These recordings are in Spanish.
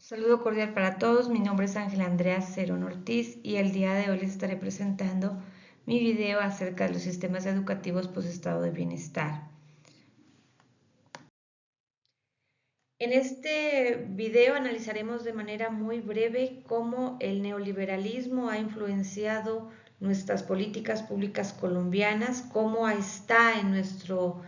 Saludo cordial para todos, mi nombre es Ángela Andrea Cerón Ortiz y el día de hoy les estaré presentando mi video acerca de los sistemas educativos post-estado de bienestar. En este video analizaremos de manera muy breve cómo el neoliberalismo ha influenciado nuestras políticas públicas colombianas, cómo está en nuestro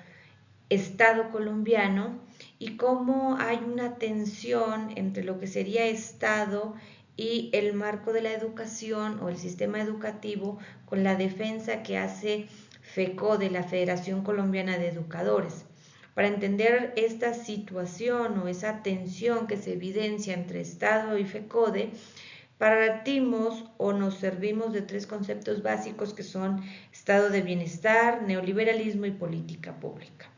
Estado colombiano y cómo hay una tensión entre lo que sería Estado y el marco de la educación o el sistema educativo con la defensa que hace FECODE, la Federación Colombiana de Educadores. Para entender esta situación o esa tensión que se evidencia entre Estado y FECODE, partimos o nos servimos de tres conceptos básicos que son estado de bienestar, neoliberalismo y política pública.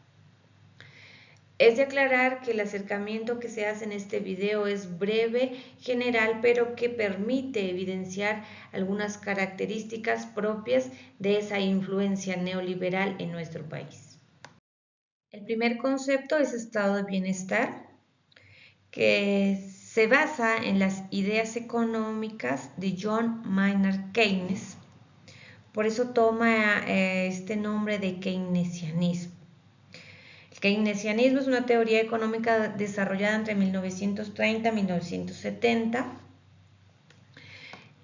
Es de aclarar que el acercamiento que se hace en este video es breve, general, pero que permite evidenciar algunas características propias de esa influencia neoliberal en nuestro país. El primer concepto es estado de bienestar, que se basa en las ideas económicas de John Maynard Keynes. Por eso toma este nombre de keynesianismo. El keynesianismo es una teoría económica desarrollada entre 1930 y 1970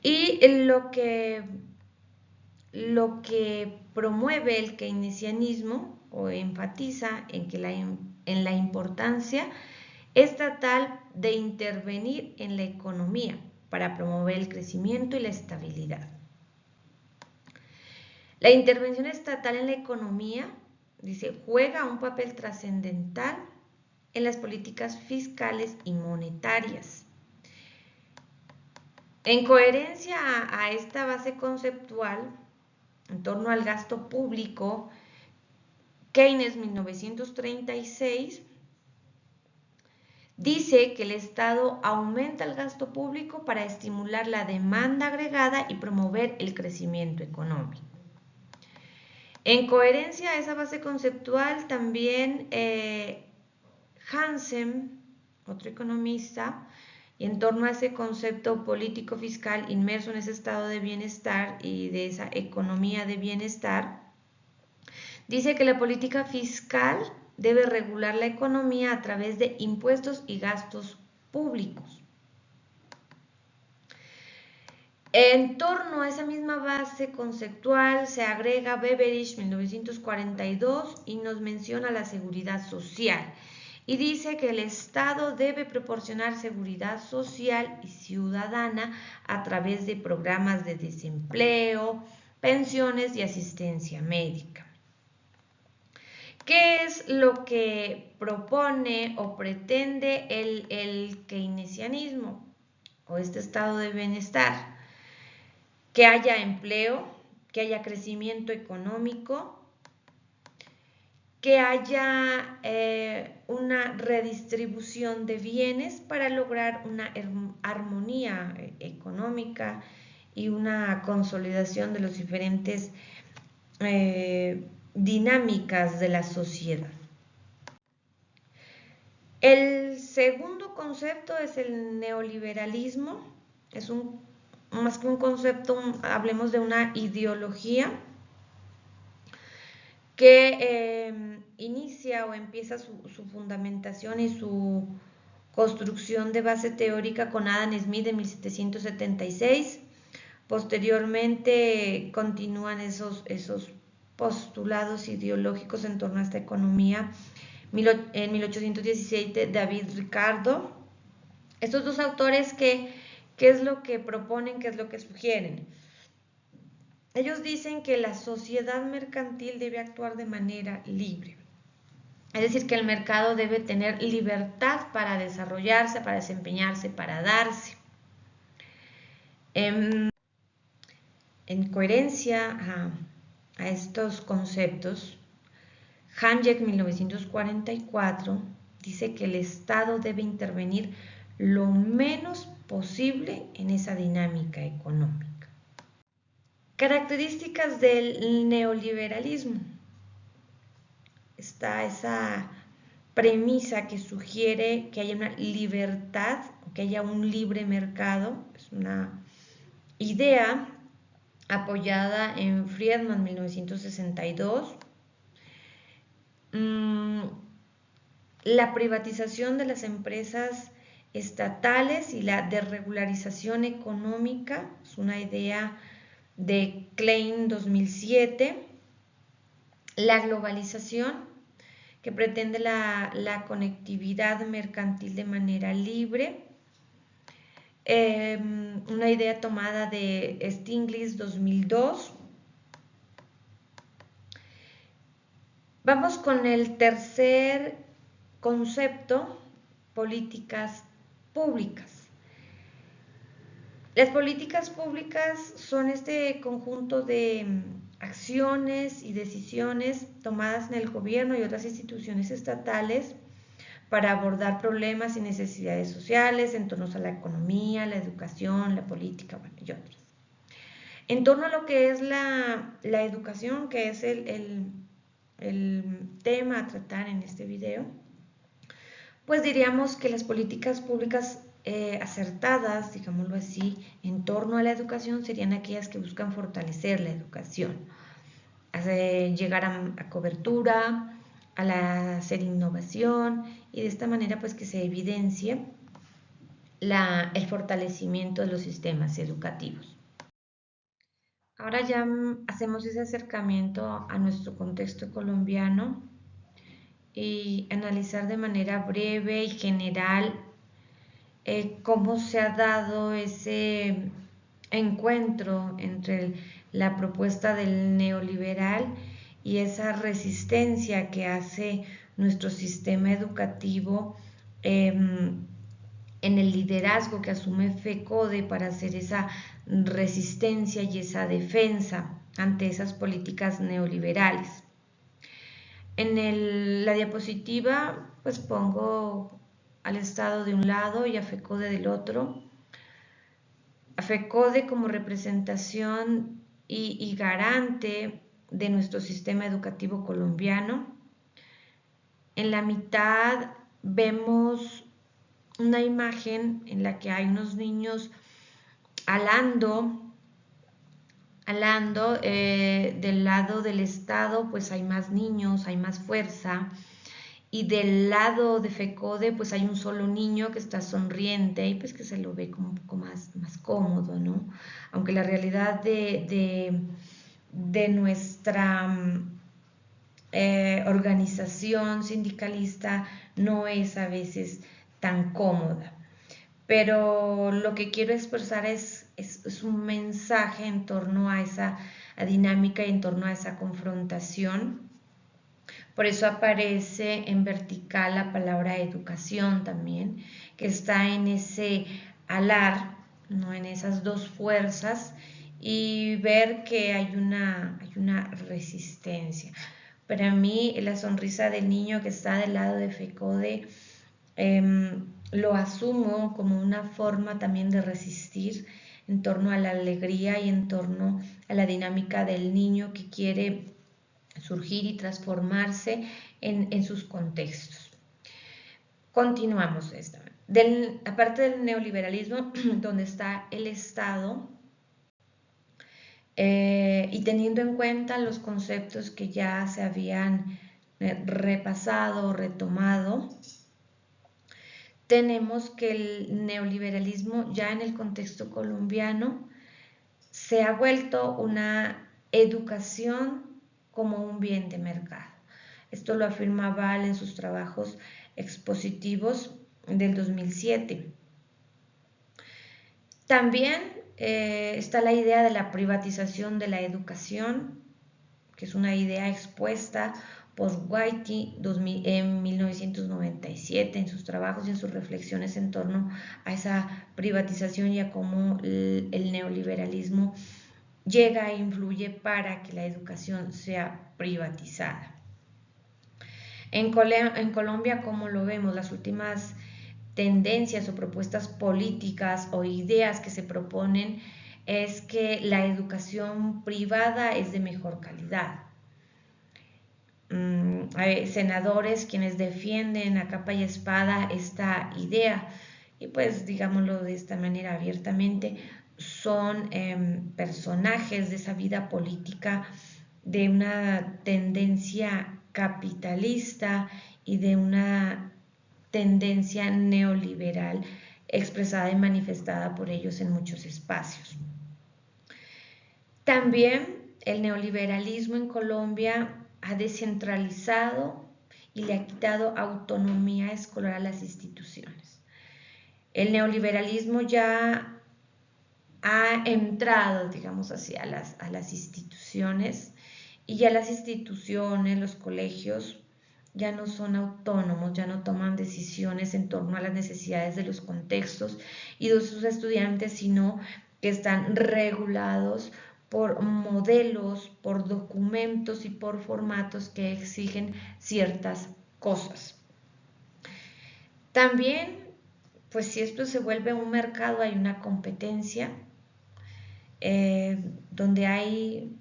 y lo que promueve el keynesianismo o enfatiza en la importancia estatal de intervenir en la economía para promover el crecimiento y la estabilidad. La intervención estatal en la economía, dice, juega un papel trascendental en las políticas fiscales y monetarias. En coherencia a esta base conceptual, en torno al gasto público, Keynes 1936 dice que el Estado aumenta el gasto público para estimular la demanda agregada y promover el crecimiento económico. En coherencia a esa base conceptual, también Hansen, otro economista, y en torno a ese concepto político fiscal inmerso en ese estado de bienestar y de esa economía de bienestar, dice que la política fiscal debe regular la economía a través de impuestos y gastos públicos. En torno a esa misma base conceptual se agrega Beveridge 1942 y nos menciona la seguridad social y dice que el Estado debe proporcionar seguridad social y ciudadana a través de programas de desempleo, pensiones y asistencia médica. ¿Qué es lo que propone o pretende el keynesianismo o este estado de bienestar? Que haya empleo, que haya crecimiento económico, que haya una redistribución de bienes para lograr una armonía económica y una consolidación de los diferentes dinámicas de la sociedad. El segundo concepto es el neoliberalismo, es más que un concepto, hablemos de una ideología que inicia o empieza su fundamentación y su construcción de base teórica con Adam Smith en 1776. Posteriormente continúan esos postulados ideológicos en torno a esta economía en 1816 de David Ricardo. Estos dos autores, ¿qué es lo que proponen? ¿Qué es lo que sugieren? Ellos dicen que la sociedad mercantil debe actuar de manera libre. Es decir, que el mercado debe tener libertad para desarrollarse, para desempeñarse, para darse. En coherencia a estos conceptos, Hayek 1944 dice que el Estado debe intervenir lo menos posible en esa dinámica económica. Características del neoliberalismo. Está esa premisa que sugiere que haya una libertad, que haya un libre mercado. Es una idea apoyada en Friedman 1962. La privatización de las empresas estatales y la desregularización económica es una idea de Klein 2007. La globalización, que pretende la conectividad mercantil de manera libre. Una idea tomada de Stiglitz 2002. Vamos con el tercer concepto: políticas públicas. Las políticas públicas son este conjunto de acciones y decisiones tomadas en el gobierno y otras instituciones estatales para abordar problemas y necesidades sociales en torno a la economía, la educación, la política, bueno, y otros. En torno a lo que es la educación, que es el tema a tratar en este video, pues diríamos que las políticas públicas acertadas, digámoslo así, en torno a la educación serían aquellas que buscan fortalecer la educación, llegar a cobertura, hacer innovación, y de esta manera pues que se evidencie el fortalecimiento de los sistemas educativos. Ahora ya hacemos ese acercamiento a nuestro contexto colombiano y analizar de manera breve y general cómo se ha dado ese encuentro entre la propuesta del neoliberal y esa resistencia que hace nuestro sistema educativo en el liderazgo que asume FECODE para hacer esa resistencia y esa defensa ante esas políticas neoliberales. En la diapositiva pues pongo al Estado de un lado y a FECODE del otro. A FECODE como representación y garante de nuestro sistema educativo colombiano. En la mitad vemos una imagen en la que hay unos niños alando. Del lado del Estado pues hay más niños, hay más fuerza, y del lado de FECODE pues hay un solo niño que está sonriente y pues que se lo ve como un poco más cómodo, ¿no? Aunque la realidad de nuestra organización sindicalista no es a veces tan cómoda. Pero lo que quiero expresar es un mensaje en torno a esa dinámica y en torno a esa confrontación. Por eso aparece en vertical la palabra educación también, que está en ese alar, ¿no? En esas dos fuerzas, y ver que hay una resistencia. Para mí, la sonrisa del niño que está del lado de FECODE lo asumo como una forma también de resistir en torno a la alegría y en torno a la dinámica del niño que quiere surgir y transformarse en sus contextos. Continuamos esta. Aparte del neoliberalismo, donde está el Estado, y teniendo en cuenta los conceptos que ya se habían repasado o retomado, tenemos que el neoliberalismo ya en el contexto colombiano se ha vuelto una educación como un bien de mercado. Esto lo afirma Val en sus trabajos expositivos del 2007. También está la idea de la privatización de la educación, que es una idea expuesta por Whitey en 1997 en sus trabajos y en sus reflexiones en torno a esa privatización y a cómo el neoliberalismo llega e influye para que la educación sea privatizada. En Colombia, ¿cómo lo vemos? Las últimas tendencias o propuestas políticas o ideas que se proponen es que la educación privada es de mejor calidad. Hay senadores quienes defienden a capa y espada esta idea, y pues digámoslo de esta manera abiertamente, son personajes de esa vida política de una tendencia capitalista y de una tendencia neoliberal expresada y manifestada por ellos en muchos espacios. También el neoliberalismo en Colombia ha descentralizado y le ha quitado autonomía escolar a las instituciones. El neoliberalismo ya ha entrado, digamos así, a las instituciones, y ya las instituciones, los colegios, ya no son autónomos, ya no toman decisiones en torno a las necesidades de los contextos y de sus estudiantes, sino que están regulados por modelos, por documentos y por formatos que exigen ciertas cosas. También, pues si esto se vuelve un mercado, hay una competencia donde hay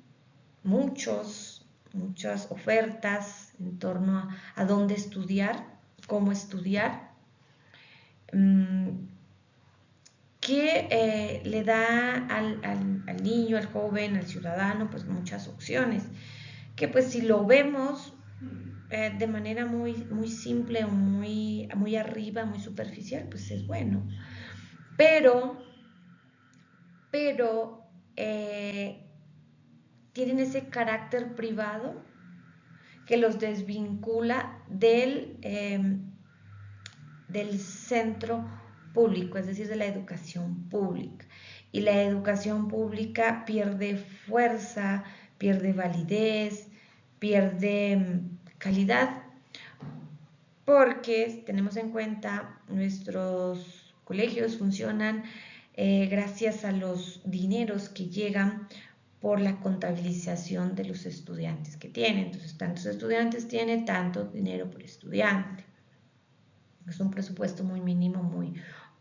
muchas ofertas en torno a dónde estudiar, cómo estudiar, que le da al niño, al joven, al ciudadano, pues muchas opciones, que pues si lo vemos de manera muy simple o muy arriba, muy superficial, pues es bueno. Pero tienen ese carácter privado que los desvincula del centro público, es decir, de la educación pública. Y la educación pública pierde fuerza, pierde validez, pierde calidad, porque tenemos en cuenta nuestros colegios funcionan gracias a los dineros que llegan por la contabilización de los estudiantes que tienen. Entonces, tantos estudiantes tiene, tanto dinero por estudiante. Es un presupuesto muy mínimo, muy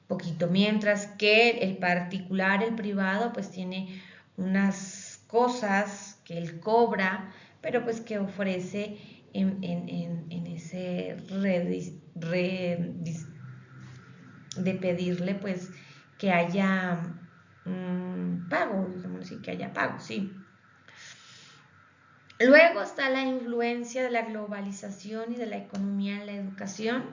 poquito. Mientras que el particular, el privado, pues tiene unas cosas que él cobra, pero pues que ofrece en ese de pedirle pues que haya pago, digamos así, que haya pago, sí. Luego está la influencia de la globalización y de la economía en la educación,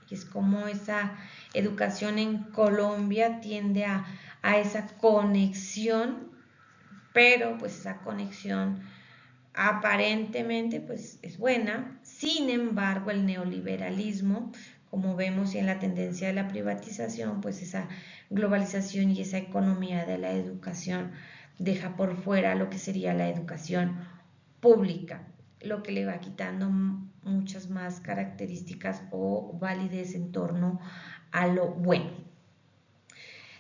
y es como esa educación en Colombia tiende a esa conexión, pero pues esa conexión aparentemente pues es buena. Sin embargo, el neoliberalismo, como vemos y en la tendencia de la privatización, pues esa globalización y esa economía de la educación deja por fuera lo que sería la educación pública, lo que le va quitando muchas más características o validez en torno a lo bueno.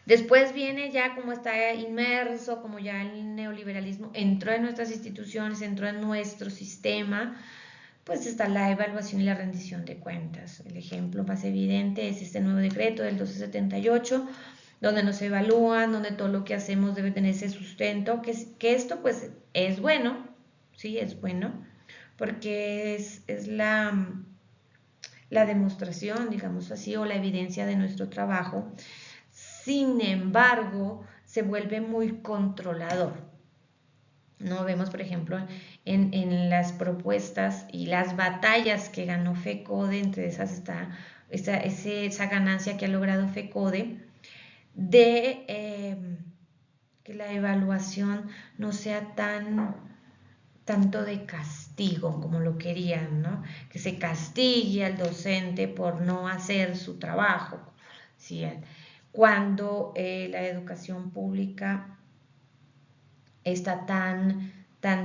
Después viene ya como está inmerso, como ya el neoliberalismo entró en nuestras instituciones, entró en nuestro sistema, pues está la evaluación y la rendición de cuentas. El ejemplo más evidente es este nuevo decreto del 1278, donde nos evalúan, donde todo lo que hacemos debe tener ese sustento, que esto pues es bueno, sí, es bueno, porque es la demostración, digamos así, o la evidencia de nuestro trabajo. Sin embargo, se vuelve muy controlador. No vemos, por ejemplo, en las propuestas y las batallas que ganó FECODE, entre esas está esa ganancia que ha logrado FECODE, de que la evaluación no sea tanto de castigo como lo querían, ¿no? Que se castigue al docente por no hacer su trabajo, ¿sí? Cuando la educación pública está tan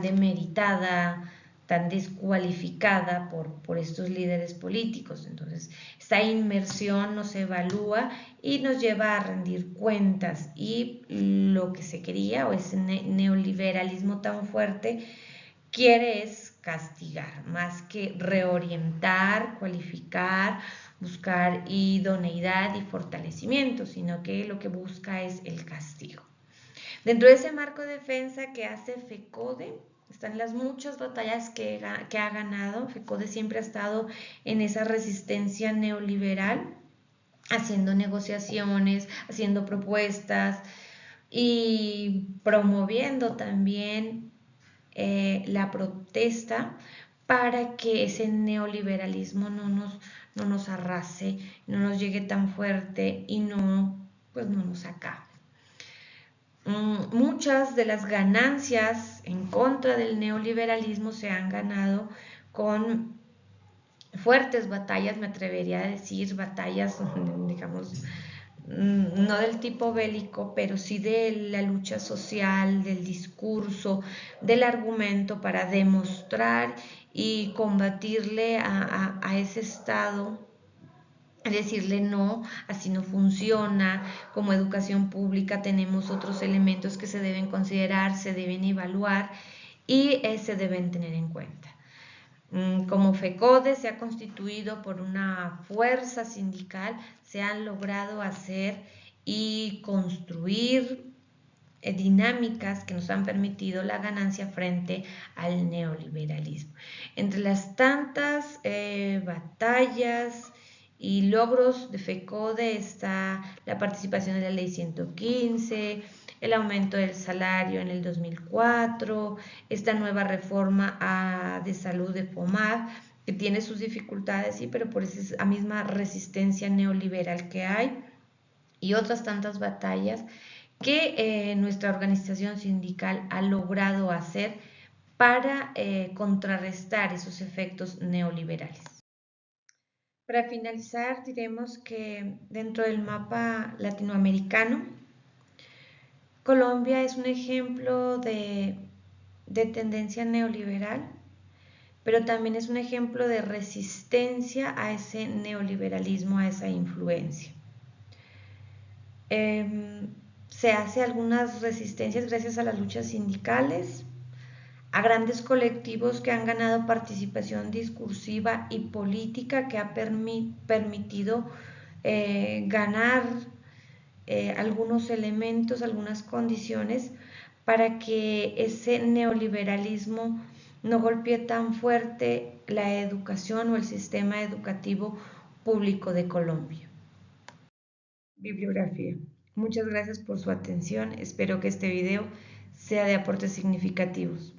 demeritada, tan descualificada por estos líderes políticos. Entonces, esta inmersión nos evalúa y nos lleva a rendir cuentas, y lo que se quería, o ese neoliberalismo tan fuerte, quiere es castigar, más que reorientar, cualificar, buscar idoneidad y fortalecimiento, sino que lo que busca es el castigo. Dentro de ese marco de defensa que hace FECODE, están las muchas batallas que ha ganado. FECODE siempre ha estado en esa resistencia neoliberal haciendo negociaciones, haciendo propuestas y promoviendo también la protesta para que ese neoliberalismo no nos arrase, no nos llegue tan fuerte y pues no nos acabe. Muchas de las ganancias en contra del neoliberalismo se han ganado con fuertes batallas, me atrevería a decir, batallas, digamos, no del tipo bélico, pero sí de la lucha social, del discurso, del argumento para demostrar y combatirle a ese Estado, decirle no, así no funciona. Como educación pública tenemos otros elementos que se deben considerar, se deben evaluar y se deben tener en cuenta. Como FECODE se ha constituido por una fuerza sindical, se han logrado hacer y construir dinámicas que nos han permitido la ganancia frente al neoliberalismo. Entre las tantas batallas y logros de FECODE está la participación de la Ley 115, el aumento del salario en el 2004, esta nueva reforma de salud de FOMAD, que tiene sus dificultades, sí, pero por esa misma resistencia neoliberal que hay, y otras tantas batallas que nuestra organización sindical ha logrado hacer para contrarrestar esos efectos neoliberales. Para finalizar, diremos que dentro del mapa latinoamericano, Colombia es un ejemplo de tendencia neoliberal, pero también es un ejemplo de resistencia a ese neoliberalismo, a esa influencia. Se hace algunas resistencias gracias a las luchas sindicales, a grandes colectivos que han ganado participación discursiva y política que ha permitido ganar algunos elementos, algunas condiciones para que ese neoliberalismo no golpee tan fuerte la educación o el sistema educativo público de Colombia. Bibliografía. Muchas gracias por su atención. Espero que este video sea de aportes significativos.